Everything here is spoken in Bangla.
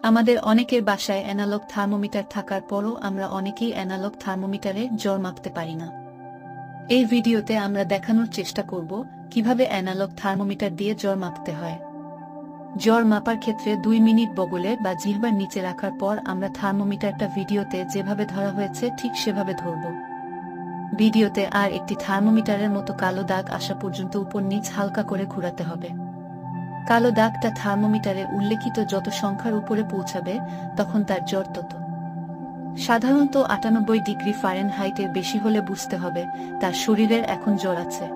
আমাদের অনেকের বাসায় অ্যানালগ থার্মোমিটার থাকার পরও আমরা অনেকেই অ্যানালগ থার্মোমিটারে জ্বর মাপতে পারি না। এই ভিডিওতে আমরা দেখানোর চেষ্টা করব কিভাবে অ্যানালগ থার্মোমিটার দিয়ে জ্বর মাপতে হয়। জ্বর মাপার ক্ষেত্রে 2 মিনিট বগলে বা জিহ্বার নিচে রাখার পর আমরা থার্মোমিটারটা ভিডিওতে যেভাবে ধরা হয়েছে ঠিক সেভাবে ধরব। ভিডিওতে আর একটি থার্মোমিটারের মতো কালো দাগ আসা পর্যন্ত উপর নিচ হালকা করে ঘোরাতে হবে। কালো দাগটা থার্মোমিটারে উল্লেখিত যত সংখ্যার উপরে পৌঁছাবে তখন তার জ্বর তত। সাধারণত 98 ডিগ্রি ফারেনহাইটের বেশি হলে বুঝতে হবে তার শরীরের এখন জ্বর আছে।